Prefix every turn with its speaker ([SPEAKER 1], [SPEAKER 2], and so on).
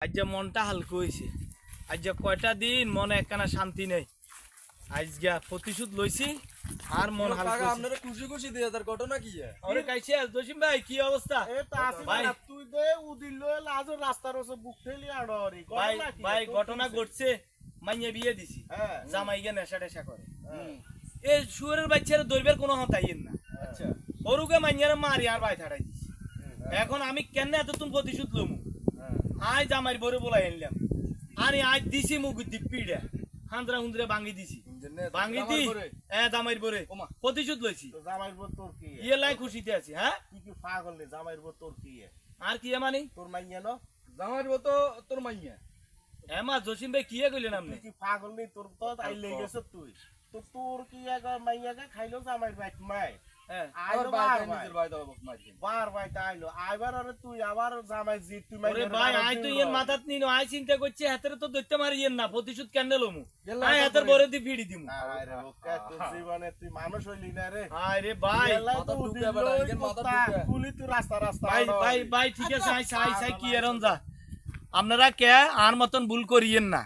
[SPEAKER 1] আজ যে মনটা হালকা হয়েছে, আজ যে কয়টা দিন মনে একখানা শান্তি নেই। আজ গিয়া প্রতিশোধ লইছি আর মন হালকা।
[SPEAKER 2] আপনারা খুশি খুশি দিয়ে তার ঘটনা কি?
[SPEAKER 1] আরে কাইছে জসিম ভাই কি অবস্থা?
[SPEAKER 3] ভাই তুই দে উদিল লাজ রাস্তার ওসব বুক ঠেলি আড়রি
[SPEAKER 1] ভাই ভাই ঘটনা ঘটছে, মাইয়ে বিয়ে দিছি,
[SPEAKER 3] হ্যাঁ
[SPEAKER 1] জামাই গিয়ে নেশা টেশা করে। এই শুয়ারের বাচ্চারা দৈবের কোনো হতাইয়েন না।
[SPEAKER 3] আচ্ছা
[SPEAKER 1] ওরুকে মাইয়ারে মারি আর ভাই থাড়াই দিছি। এখন আমি কেন এতক্ষণ প্রতিশোধ লমু? আজ জামাইর বরে বলাই আনলাম, আরে আজ দিছি মুখ দিপিড়া হান্দ্রা হুন্দ্রে ভাঙি দিছি, ভাঙি দি জামাইর বরে প্রতিশোধ লইছি।
[SPEAKER 3] জামাইর বউ তোর কি
[SPEAKER 1] ইয়ে লাই খুশিতে আছি। হ্যাঁ
[SPEAKER 3] তুই কি পাগল নে? জামাইর বউ তোর কি
[SPEAKER 1] আর কি মানে
[SPEAKER 3] তোর মাইয়া ন?
[SPEAKER 2] জামাইর বউ তো তোর মাইয়া।
[SPEAKER 1] এমা জসিম ভাই কি কইলেন আপনি?
[SPEAKER 3] তুই কি পাগল নে? তোর তো আই লেগেছ তুই তো তোর কি এক মাইয়াকে খাইলো জামাইর বাইক মাই
[SPEAKER 1] হ্যাঁ
[SPEAKER 3] আইলো
[SPEAKER 2] নিজের ভাই দাও মারি
[SPEAKER 3] বার ভাই আইলো আইবার আরে তুই আবার জামাই জিত তুই
[SPEAKER 1] ওরে ভাই আই তো ইয়ের মাথাত নিনো, আই চিন্তা করছি হাতের তো দইতে মারিয়েন না, প্রতিশোধ কেন লমু? আই হাতের বরে দি ভিড়ি দিমু।
[SPEAKER 3] আরে ওকে তোর জীবনে তুই মানুষ হইলি না রে।
[SPEAKER 1] আরে ভাই
[SPEAKER 3] মাথা ঢুকে বেড়া ইগের মাথা ঢুকে কুলি তুই রাস্তা রাস্তা
[SPEAKER 1] ভাই ভাই ভাই ঠিক আছে, আই সাই সাই কি এরন যা। আপনারা কে আর মতন ভুল করিয়েন না।